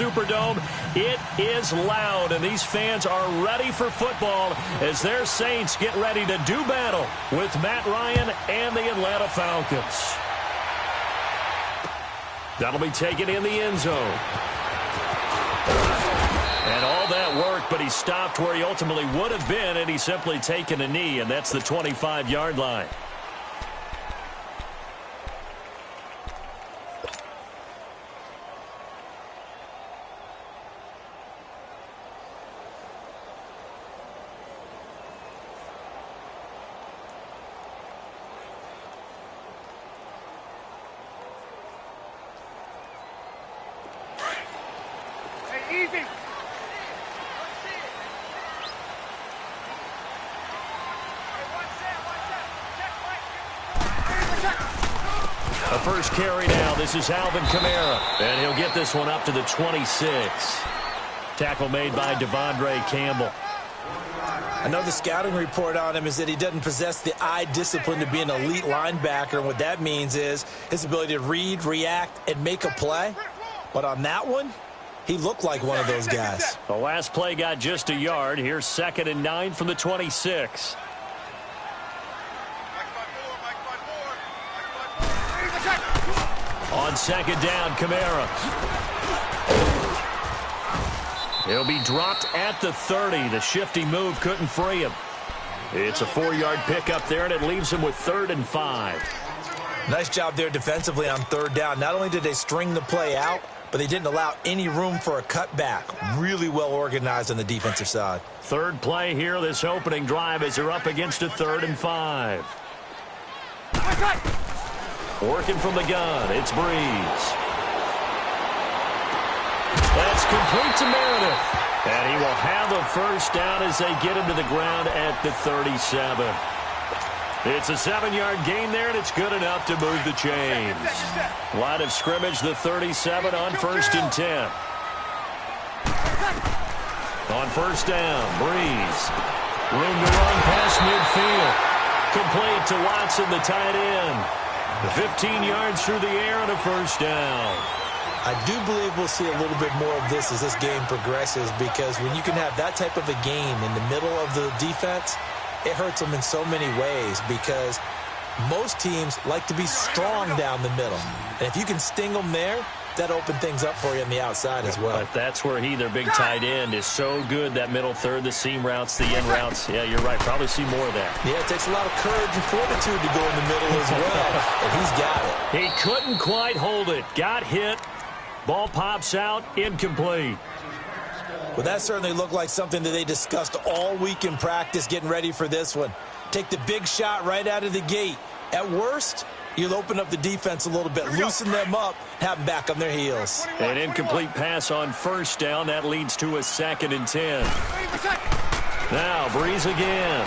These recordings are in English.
Superdome. It is loud, and these fans are ready for football as their Saints get ready to do battle with Matt Ryan and the Atlanta Falcons. That'll be taken in the end zone. And all that work, but he stopped where he ultimately would have been, and he's simply taken a knee, and that's the 25-yard line. A first carry now. This is Alvin Kamara. And he'll get this one up to the 26. Tackle made by Devondre Campbell. I know the scouting report on him is that he doesn't possess the eye discipline to be an elite linebacker. And what that means is his ability to read, react, and make a play. But on that one, he looked like one of those guys. The last play got just a yard. Here's 2nd and 9 from the 26. On 2nd down, Kamara. He'll be dropped at the 30. The shifty move couldn't free him. It's a 4-yard pickup there, and it leaves him with 3rd and 5. Nice job there defensively on 3rd down. Not only did they string the play out, but they didn't allow any room for a cutback. Really well organized on the defensive side. 3rd play here, this opening drive, as they're up against a 3rd and 5. Working from the gun, it's Breeze. That's complete to Meredith. And he will have a first down as they get him to the ground at the 37. It's a 7-yard gain there, and it's good enough to move the chains. Line of scrimmage, the 37 on 1st and 10. On 1st down, Breeze. Room to run past midfield. Complete to Watson, the tight end. 15 yards through the air and a first down. I do believe we'll see a little bit more of this as this game progresses, because when you can have that type of a game in the middle of the defense, it hurts them in so many ways, because most teams like to be strong down the middle. And if you can sting them there, that opened things up for you on the outside as well. But that's where their big tight end, is so good, that middle third, the seam routes, the in routes. Yeah, you're right. Probably see more of that. Yeah, it takes a lot of courage and fortitude to go in the middle as well, and he's got it. He couldn't quite hold it. Got hit. Ball pops out. Incomplete. Well, that certainly looked like something that they discussed all week in practice getting ready for this one. Take the big shot right out of the gate. At worst, you'll open up the defense a little bit, loosen them up, have them back on their heels. An incomplete pass on 1st down. That leads to a 2nd and 10. Now, Breeze again.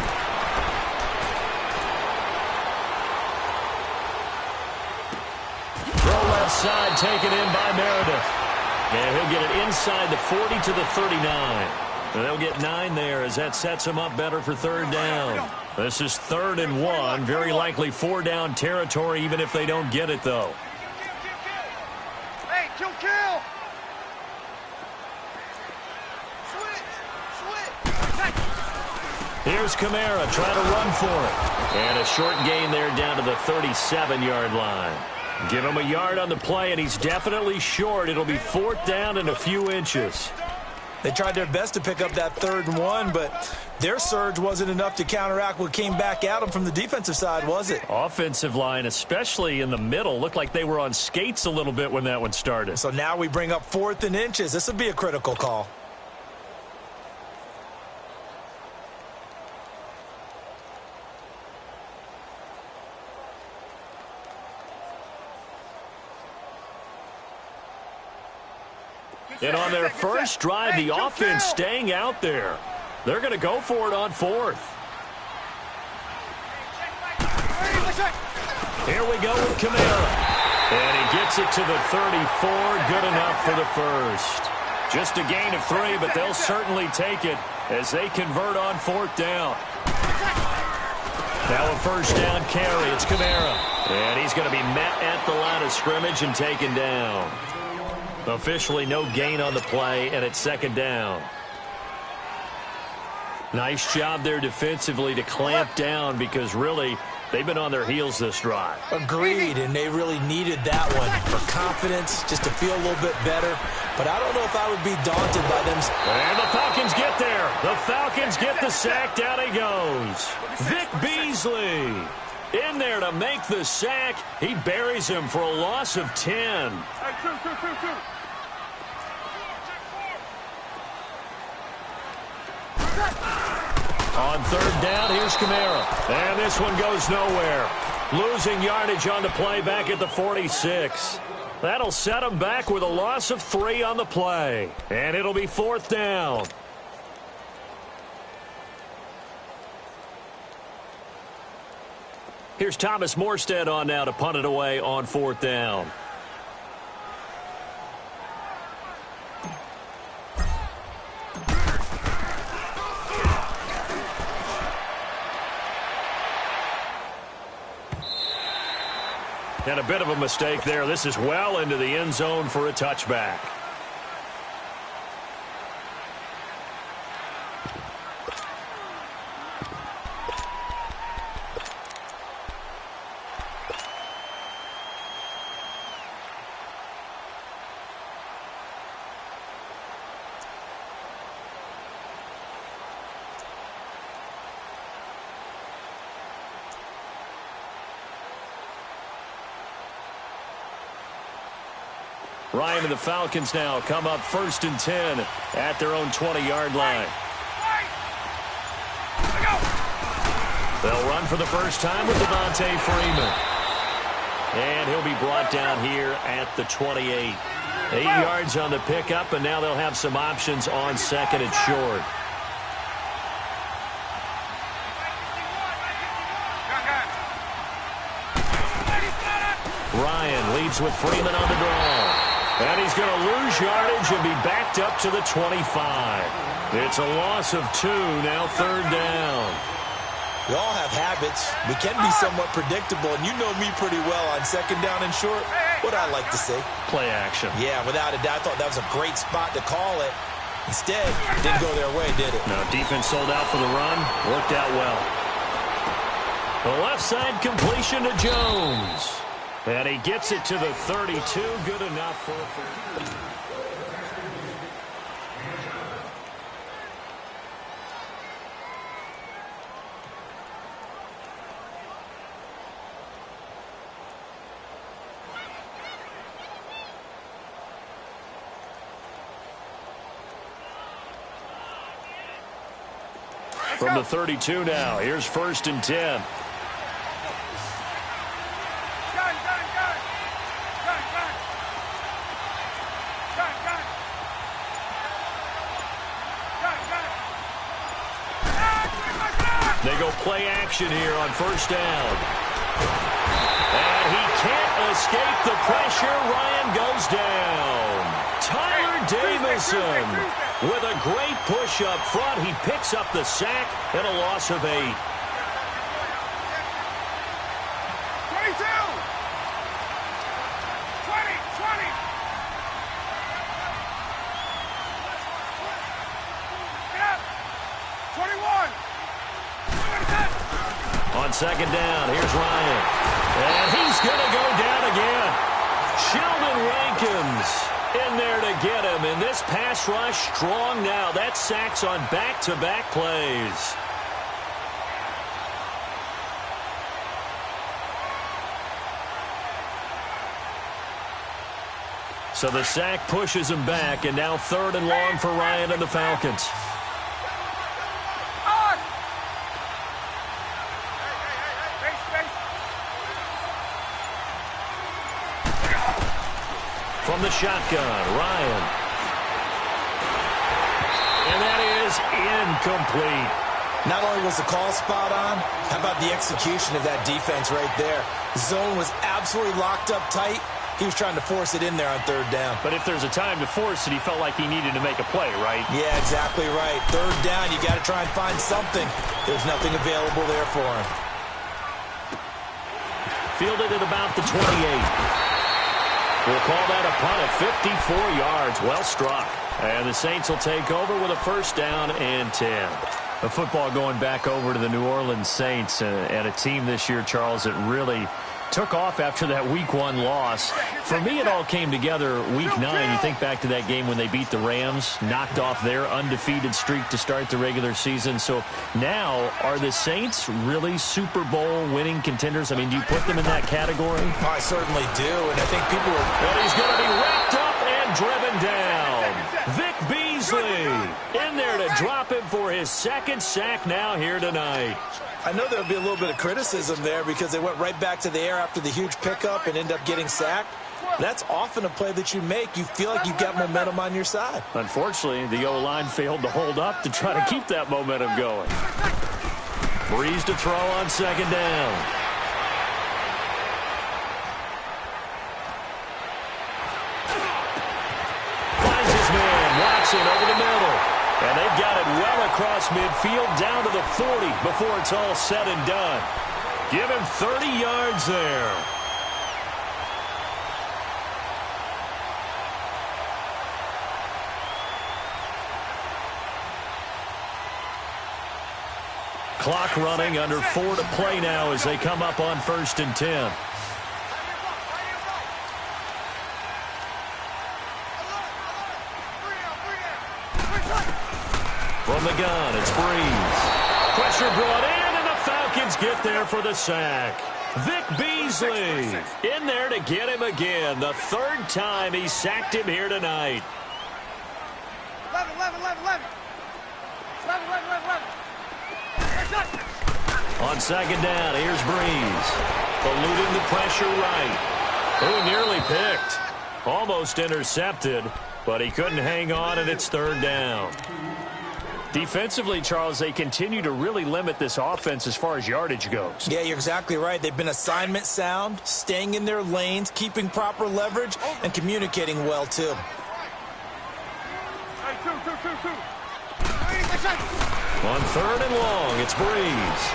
Throw left side, taken in by Meredith. And he'll get it inside the 40 to the 39. And they'll get 9 there as that sets him up better for 3rd down. This is 3rd and 1. Very likely 4-down territory, even if they don't get it, though. Hey, kill! Switch! Here's Kamara trying to run for it. And a short gain there down to the 37-yard line. Give him a yard on the play, and he's definitely short. It'll be 4th down and a few inches. They tried their best to pick up that 3rd and 1, but their surge wasn't enough to counteract what came back at them from the defensive side, was it? Offensive line, especially in the middle, looked like they were on skates a little bit when that one started. So now we bring up 4th and inches. This would be a critical call. And on their first drive, the offense staying out there. They're going to go for it on 4th. Here we go with Kamara. And he gets it to the 34. Good enough for the first. Just a gain of 3, but they'll certainly take it as they convert on 4th down. Now a first down carry. It's Kamara. And he's going to be met at the line of scrimmage and taken down. Officially no gain on the play, and it's second down. Nice job there defensively to clamp down because really they've been on their heels this drive. Agreed, and they really needed that one for confidence, just to feel a little bit better. But I don't know if I would be daunted by them. And the Falcons get there. The Falcons get the sack. Down he goes. Vic Beasley in there to make the sack. He buries him for a loss of 10. On third down, here's Kamara. And this one goes nowhere. Losing yardage on the play back at the 46. That'll set him back with a loss of 3 on the play. And it'll be fourth down. Here's Thomas Morstead on now to punt it away on fourth down. And a bit of a mistake there. This is well into the end zone for a touchback. Ryan and the Falcons now come up 1st and 10 at their own 20-yard line. They'll run for the first time with Devontae Freeman. And he'll be brought down here at the 28. 8 yards on the pickup, and now they'll have some options on second and short. Ryan leads with Freeman on the draw. And he's going to lose yardage and be backed up to the 25. It's a loss of 2, now third down. We all have habits. We can be somewhat predictable, and you know me pretty well on second down and short. What I like to say? Play action. Yeah, without a doubt. I thought that was a great spot to call it. Instead, it didn't go their way, did it? No, defense sold out for the run. Worked out well. The left side completion to Jones. And he gets it to the 32. Good enough for a first. From the 32 now, here's 1st and 10. They go play action here on first down. And he can't escape the pressure. Ryan goes down. Tyler Davison with a great push up front. He picks up the sack and a loss of 8. 22. On second down, here's Ryan. And he's going to go down again. Sheldon Rankins in there to get him. And this pass rush strong now. That sacks on back-to-back plays. So the sack pushes him back. And now 3rd and long for Ryan and the Falcons. From the shotgun, Ryan. And that is incomplete. Not only was the call spot on, how about the execution of that defense right there? The zone was absolutely locked up tight. He was trying to force it in there on 3rd down. But if there's a time to force it, he felt like he needed to make a play, right? Yeah, exactly right. 3rd down, you got to try and find something. There's nothing available there for him. Fielded at about the 28. We'll call that a punt of 54 yards. Well struck. And the Saints will take over with a first down and 10. The football going back over to the New Orleans Saints, and a team this year, Charles, that really took off after that Week 1 loss. For me, it all came together Week 9. You think back to that game when they beat the Rams, knocked off their undefeated streak to start the regular season. So now, are the Saints really Super Bowl winning contenders? I mean, do you put them in that category? I certainly do, and I think people are... But he's going to be wrapped up and driven down. Vic Beasley in there to drop him for his second sack now here tonight. I know there'll be a little bit of criticism there because they went right back to the air after the huge pickup and end up getting sacked. That's often a play that you make. You feel like you've got momentum on your side. Unfortunately, the O-line failed to hold up to try to keep that momentum going. Breeze to throw on second down. Finds his man, Watson over the middle. And they've got it well across midfield down to the 40 before it's all said and done. Give him 30 yards there. Clock running, under 4 to play now as they come up on 1st and 10. From the gun, it's Breeze. Pressure brought in, and the Falcons get there for the sack. Vic Beasley in there to get him again. The third time he sacked him here tonight. 11. On second down, here's Breeze. Eluding the pressure right. Oh, nearly picked. Almost intercepted, but he couldn't hang on, and it's third down. Defensively, Charles, they continue to really limit this offense as far as yardage goes. Yeah, you're exactly right. They've been assignment sound, staying in their lanes, keeping proper leverage, and communicating well, too. On third and long, it's Breeze.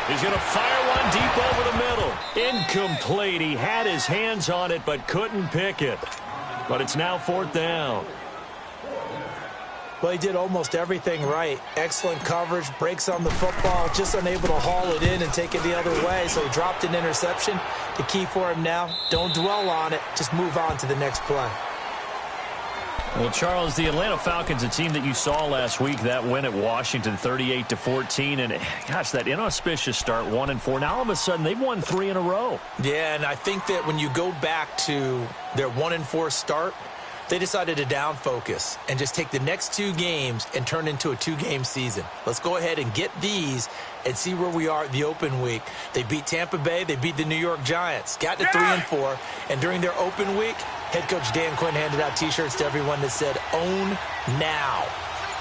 He's going to fire one deep over the middle. Incomplete. He had his hands on it but couldn't pick it. But it's now fourth down. Well, he did almost everything right. Excellent coverage, breaks on the football, just unable to haul it in and take it the other way. So he dropped an interception. The key for him now, don't dwell on it. Just move on to the next play. Well, Charles, the Atlanta Falcons, a team that you saw last week, that win at Washington 38-14. And, gosh, that inauspicious start, 1-4. Now, all of a sudden, they've won 3 in a row. Yeah, and I think that when you go back to their 1-4 start, they decided to down focus and just take the next 2 games and turn into a 2-game season. Let's go ahead and get these and see where we are at the open week. They beat Tampa Bay. They beat the New York Giants. Got to 3-4. And during their open week, head coach Dan Quinn handed out T-shirts to everyone that said, "Own now."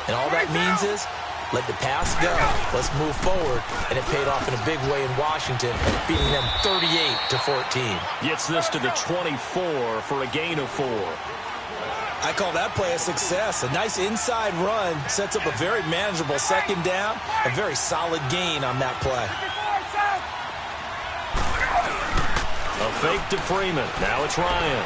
And all that means is, let the past go. Let's move forward. And it paid off in a big way in Washington, beating them 38-14. Gets this to the 24 for a gain of 4. I call that play a success. A nice inside run sets up a very manageable second down. A very solid gain on that play. A fake to Freeman. Now it's Ryan.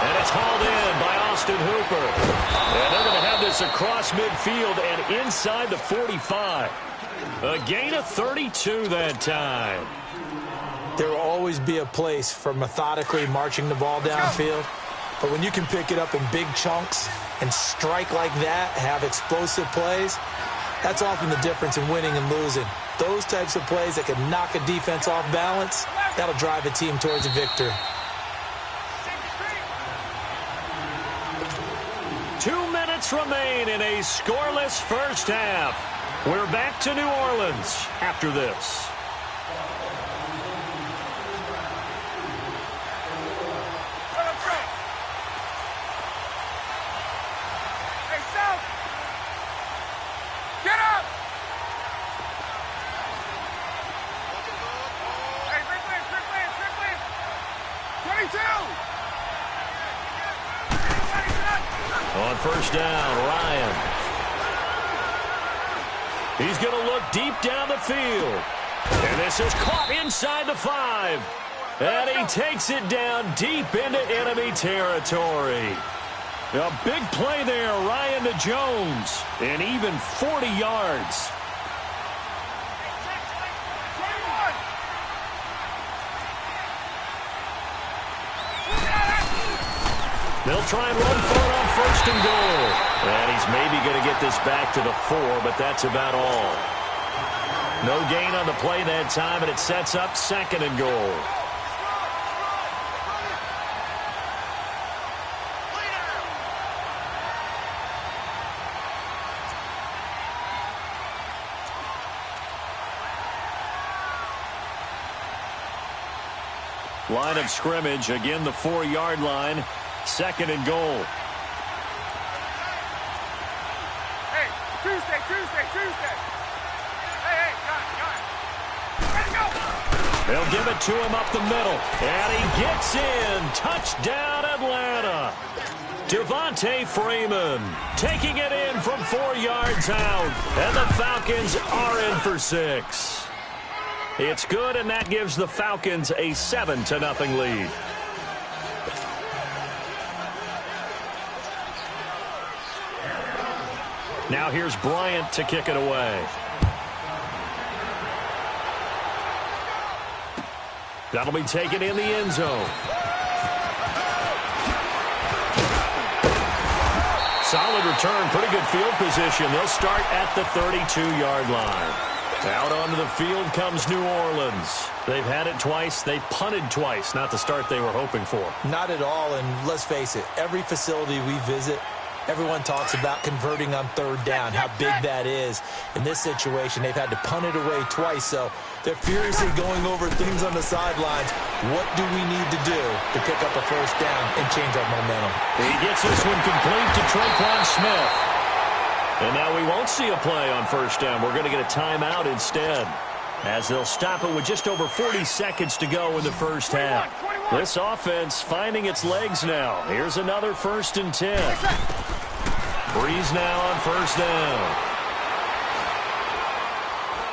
And it's hauled in by Austin Hooper. And they're going to have this across midfield and inside the 45. A gain of 32 that time. There will always be a place for methodically marching the ball downfield. But when you can pick it up in big chunks and strike like that, have explosive plays, that's often the difference in winning and losing. Those types of plays that can knock a defense off balance, that'll drive a team towards a victory. 2 minutes remain in a scoreless first half. We're back to New Orleans after this. On first down, Ryan. He's going to look deep down the field. And this is caught inside the 5. And he takes it down deep into enemy territory. A big play there, Ryan to Jones. And even 40 yards. They'll try and run for it on first and goal. And he's maybe going to get this back to the 4, but that's about all. No gain on the play that time, and it sets up second and goal. Line of scrimmage, again the 4-yard line. Second and goal. Hey, Tuesday. Hey, got it. Ready to go. They'll give it to him up the middle. And he gets in. Touchdown, Atlanta. Devontae Freeman taking it in from 4 yards out. And the Falcons are in for 6. It's good, and that gives the Falcons a 7-0 lead. Now here's Bryant to kick it away. That'll be taken in the end zone. Solid return, pretty good field position. They'll start at the 32-yard line. Out onto the field comes New Orleans. They've had it twice. They've punted twice. Not the start they were hoping for. Not at all, and let's face it, every facility we visit, everyone talks about converting on third down, how big that is. In this situation, they've had to punt it away twice, so they're furiously going over things on the sidelines. What do we need to do to pick up a first down and change our momentum? He gets this one complete to Traquan Smith. And now we won't see a play on first down. We're going to get a timeout instead, as they'll stop it with just over 40 seconds to go in the first half. This offense finding its legs now. Here's another 1st and 10. Breeze now on first down.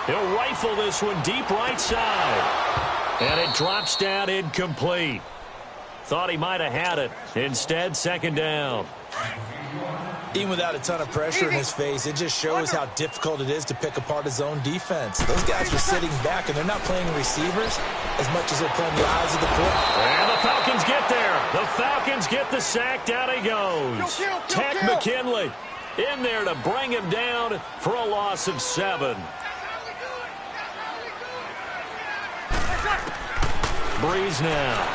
He'll rifle this one deep right side. And it drops down incomplete. Thought he might have had it. Instead, second down. Even without a ton of pressure in his face, it just shows how difficult it is to pick apart his own defense. Those guys are sitting back, and they're not playing receivers as much as they're playing the eyes of the quarterback. And the Falcons get there. The Falcons get the sack. Down he goes. Tech McKinley in there to bring him down for a loss of 7. Breeze now.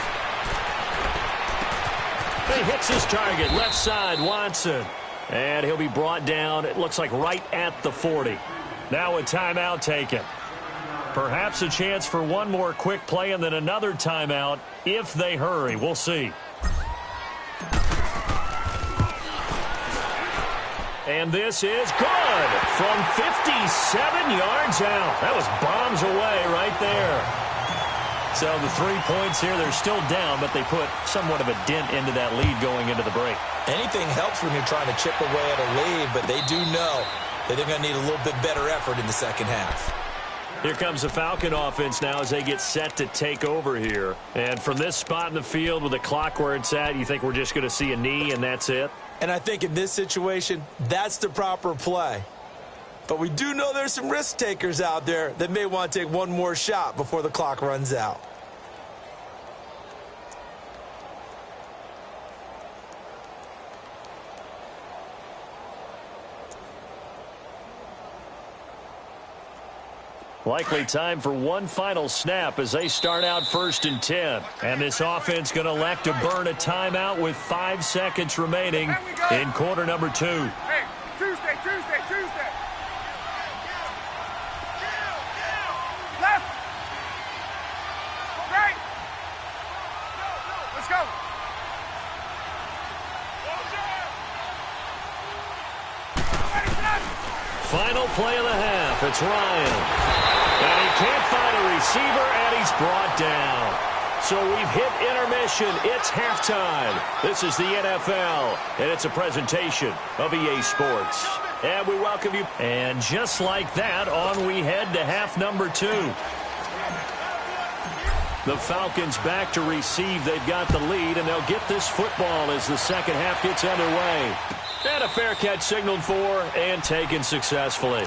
He hits his target, left side, Watson. And he'll be brought down, it looks like right at the 40. Now a timeout taken. Perhaps a chance for one more quick play and then another timeout if they hurry. We'll see. And this is good from 57 yards out. That was bombs away right there. So the 3 points here, they're still down, but they put somewhat of a dent into that lead going into the break. Anything helps when you're trying to chip away at a lead, but they do know that they're going to need a little bit better effort in the second half. Here comes the Falcon offense now as they get set to take over here. And from this spot in the field with the clock where it's at, you think we're just going to see a knee and that's it? And I think in this situation, that's the proper play. But we do know there's some risk takers out there that may want to take one more shot before the clock runs out. Likely time for one final snap as they start out 1st and 10. And this offense going to elect to burn a timeout with 5 seconds remaining in quarter number 2. Hey, Tuesday. Left. Right. Let's go. Final play of the half. It's Ryan. And he can't find a receiver, and he's brought down. So we've hit intermission. It's halftime. This is the NFL, and it's a presentation of EA Sports. And we welcome you. And just like that, on we head to half number 2. The Falcons back to receive. They've got the lead, and they'll get this football as the second half gets underway. And a fair catch signaled for and taken successfully.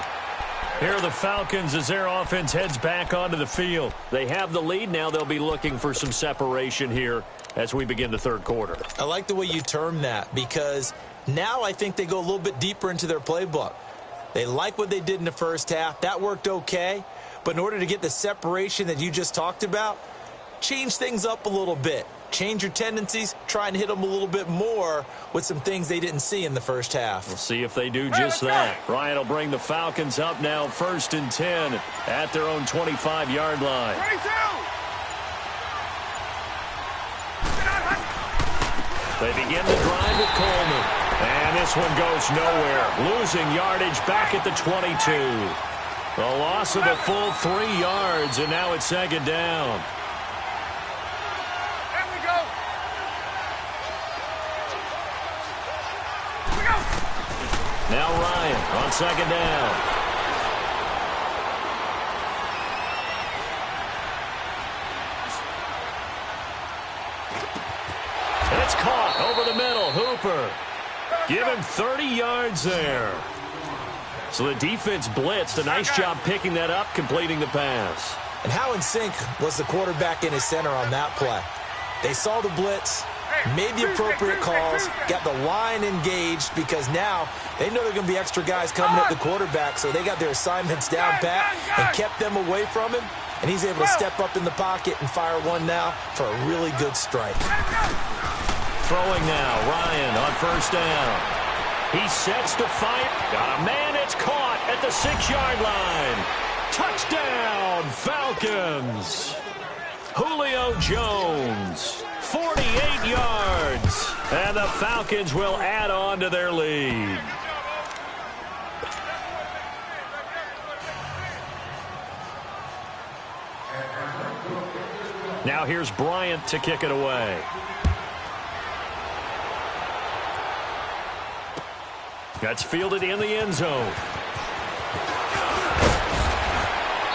Here are the Falcons as their offense heads back onto the field. They have the lead. Now they'll be looking for some separation here as we begin the third quarter. I like the way you term that because now I think they go a little bit deeper into their playbook. They like what they did in the first half. That worked okay. But in order to get the separation that you just talked about, change things up a little bit. Change your tendencies, try and hit them a little bit more with some things they didn't see in the first half. We'll see if they do just that. Ryan will bring the Falcons up now 1st and 10 at their own 25-yard line. They begin the drive with Coleman. And this one goes nowhere. Losing yardage back at the 22. A loss of a full 3 yards, and now it's second down. Now Ryan on second down. And it's caught over the middle. Hooper. Give him 30 yards there. So the defense blitzed. A nice job picking that up, completing the pass. And how in sync was the quarterback in his center on that play? They saw the blitz, made the appropriate calls, got the line engaged because now they know there are going to be extra guys coming at the quarterback, so they got their assignments down pat and kept them away from him, and he's able to step up in the pocket and fire one now for a really good strike. Throwing now, Ryan on first down. He sets to fight. Got a man, it's caught at the 6-yard line. Touchdown, Falcons. Julio Jones, 48 yards. And the Falcons will add on to their lead. Now here's Bryant to kick it away. That's fielded in the end zone.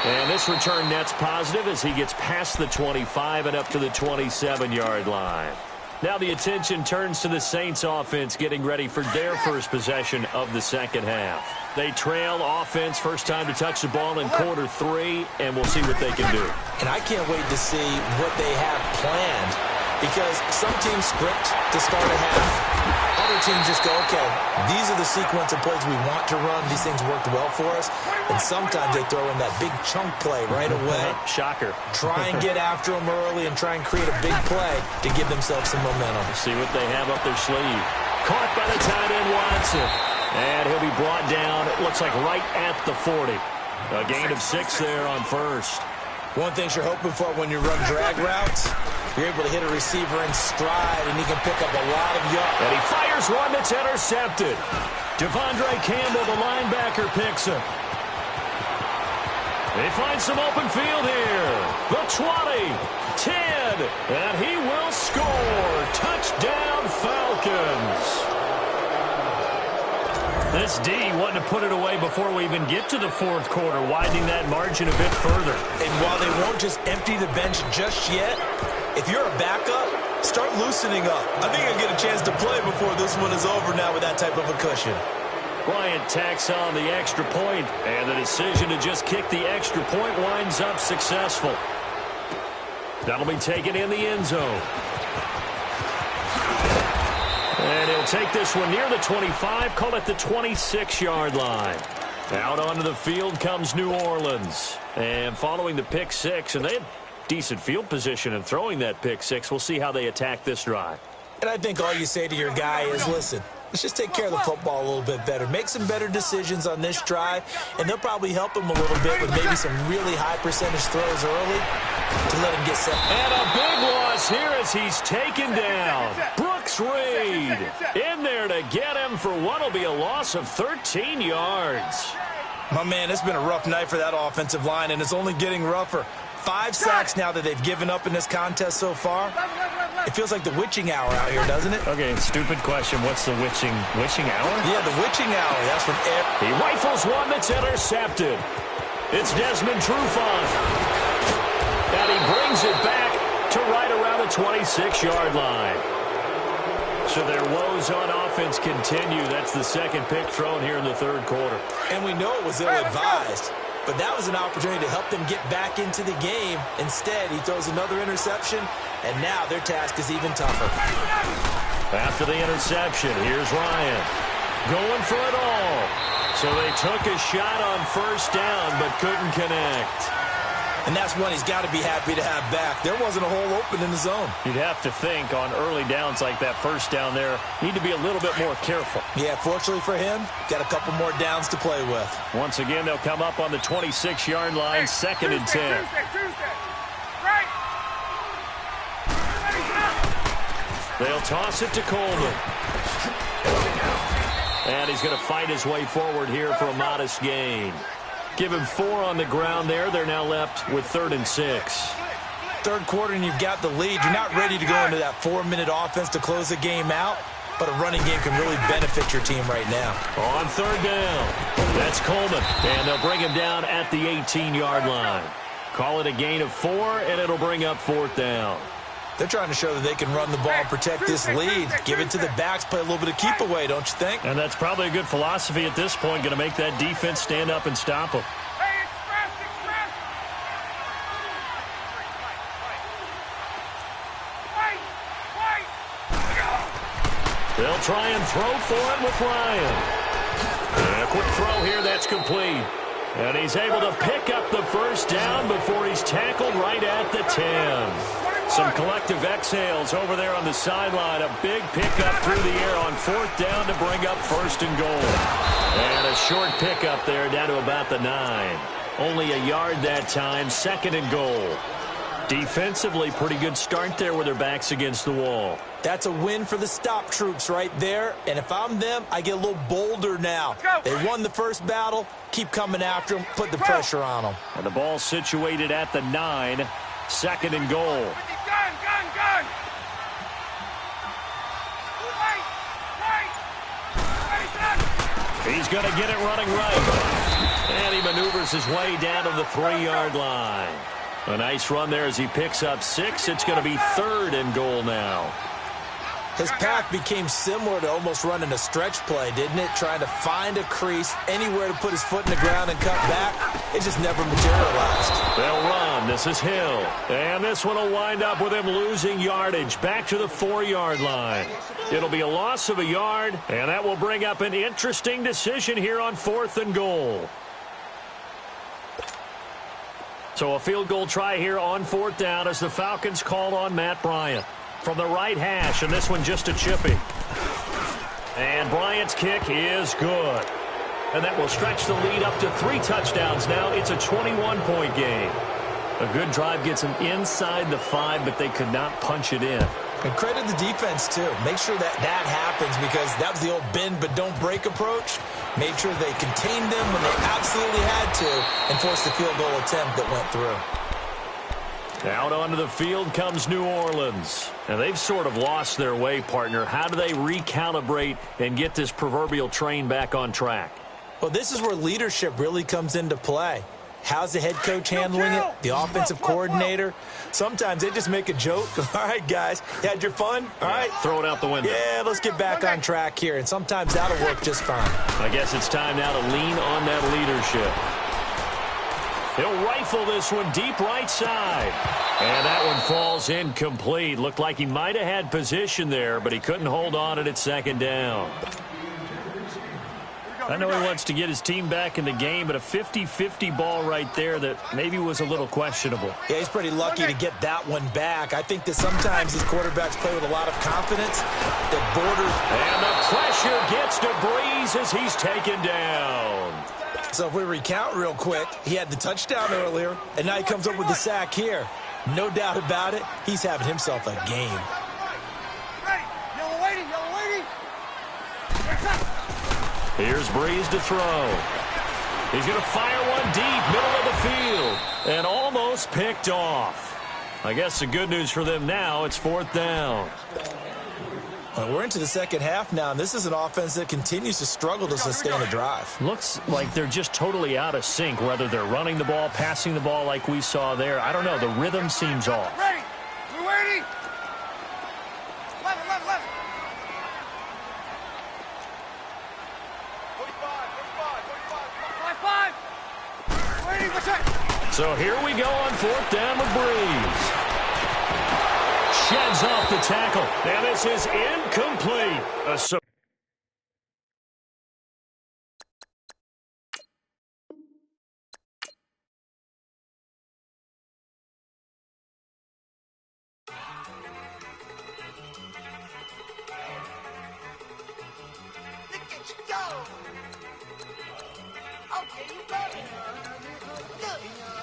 And this return net's positive as he gets past the 25 and up to the 27-yard line. Now the attention turns to the Saints offense getting ready for their first possession of the second half. They trail offense, first time to touch the ball in quarter 3, and we'll see what they can do. And I can't wait to see what they have planned because some teams script to start a half. Other teams just go, okay, these are the sequence of plays we want to run. These things worked well for us. And sometimes they throw in that big chunk play right away. Shocker. Try and get after them early and try and create a big play to give themselves some momentum. See what they have up their sleeve. Caught by the tight end, Watson. And he'll be brought down, it looks like right at the 40. A gain of 6 there on first. One thing you're hoping for when you run drag routes, you're able to hit a receiver in stride, and he can pick up a lot of yards. And he fires one that's intercepted. Devondre Campbell, the linebacker, picks him. They find some open field here. The 20, 10, and he will score. Touchdown, Falcons. This D wanting to put it away before we even get to the fourth quarter, widening that margin a bit further. And while they won't just empty the bench just yet, if you're a backup, start loosening up. I think you'll get a chance to play before this one is over now with that type of a cushion. Bryant tacks on the extra point, and the decision to just kick the extra point winds up successful. That'll be taken in the end zone. And he'll take this one near the 25, call it the 26-yard line. Out onto the field comes New Orleans. And following the pick 6, and they had decent field position in throwing that pick 6. We'll see how they attack this drive. And I think all you say to your guy is, listen, let's just take care of the football a little bit better. Make some better decisions on this drive, and they'll probably help him a little bit with maybe some really high percentage throws early to let him get set. And a big loss here as he's taken down. Brooks Reed in there to get him for what will be a loss of 13 yards. My man, it's been a rough night for that offensive line, and it's only getting rougher. 5 sacks now that they've given up in this contest so far. It feels like the witching hour out here, doesn't it? Okay, stupid question. What's the witching hour? Yeah, the witching hour. That's from Air. He rifles one that's intercepted. It's Desmond Trufant. And he brings it back to right around the 26-yard line. So their woes on offense continue. That's the second pick thrown here in the third quarter. And we know it was ill-advised, but that was an opportunity to help them get back into the game. Instead, he throws another interception, and now their task is even tougher. After the interception, here's Ryan going for it all. So they took a shot on first down, but couldn't connect. And that's one he's got to be happy to have back. There wasn't a hole open in the zone. You'd have to think on early downs like that first down there, need to be a little bit more careful. Yeah, fortunately for him, got a couple more downs to play with. Once again, they'll come up on the 26-yard line, second and 10. Right. They'll toss it to Coleman. And he's going to fight his way forward here for a modest gain. Give him 4 on the ground there. They're now left with 3rd and 6. Third quarter and you've got the lead. You're not ready to go into that 4-minute offense to close the game out, but a running game can really benefit your team right now. On 3rd down, that's Coleman, and they'll bring him down at the 18-yard line. Call it a gain of 4, and it'll bring up 4th down. They're trying to show that they can run the ball and protect this lead. Give it to the backs, play a little bit of keep away, don't you think? And that's probably a good philosophy at this point, going to make that defense stand up and stop them. Hey, express. Wait. They'll try and throw for it with Ryan. And a quick throw here, that's complete. And he's able to pick up the first down before he's tackled right at the 10. Some collective exhales over there on the sideline. A big pickup through the air on 4th down to bring up 1st and goal. And a short pickup there down to about the 9. Only a yard that time, 2nd and goal. Defensively, pretty good start there with their backs against the wall. That's a win for the stop troops right there. And if I'm them, I get a little bolder now. They won the first battle. Keep coming after them. Put the pressure on them. And the ball situated at the 9. 2nd and goal. Gun. He's going to get it running right. And he maneuvers his way down to the 3-yard line. A nice run there as he picks up 6. It's going to be 3rd and goal now. His path became similar to almost running a stretch play, didn't it? Trying to find a crease, anywhere to put his foot in the ground and cut back. It just never materialized. They'll run. This is Hill. And this one will wind up with him losing yardage back to the 4-yard line. It'll be a loss of a yard, and that will bring up an interesting decision here on 4th and goal. So a field goal try here on 4th down as the Falcons call on Matt Bryant. From the right hash, and this one just a chippy. And Bryant's kick is good. And that will stretch the lead up to 3 touchdowns now. It's a 21-point game. A good drive gets them inside the 5, but they could not punch it in. And credit the defense, too. Make sure that happens because that was the old bend but don't break approach. Made sure they contained them when they absolutely had to and forced the field goal attempt that went through. Out onto the field comes New Orleans. And they've sort of lost their way, partner. How do they recalibrate and get this proverbial train back on track? Well, this is where leadership really comes into play. How's the head coach handling it? The offensive coordinator? Sometimes they just make a joke. All right, guys, you had your fun? All right. Throw it out the window. Yeah, let's get back on track here. And sometimes that'll work just fine. I guess it's time now to lean on that leadership. He'll rifle this one deep right side. And that one falls incomplete. Looked like he might have had position there, but he couldn't hold on at 2nd down. I know he wants to get his team back in the game, but a 50-50 ball right there that maybe was a little questionable. Yeah, he's pretty lucky to get that one back. I think that sometimes his quarterbacks play with a lot of confidence. That borders. And the pressure gets to Breeze as he's taken down. So if we recount real quick, he had the touchdown earlier, and now he comes up with the sack here. No doubt about it, he's having himself a game. Yellow lady. Here's Breeze to throw. He's going to fire one deep, middle of the field, and almost picked off. I guess the good news for them now, it's 4th down. Well, we're into the second half now, and this is an offense that continues to struggle to sustain a drive. Looks like they're just totally out of sync, whether they're running the ball, passing the ball like we saw there. I don't know. The rhythm seems off. Ready. We're So here we go on 4th down with Breeze. Sheds off the tackle. And this is incomplete. Okay, you ready? Good.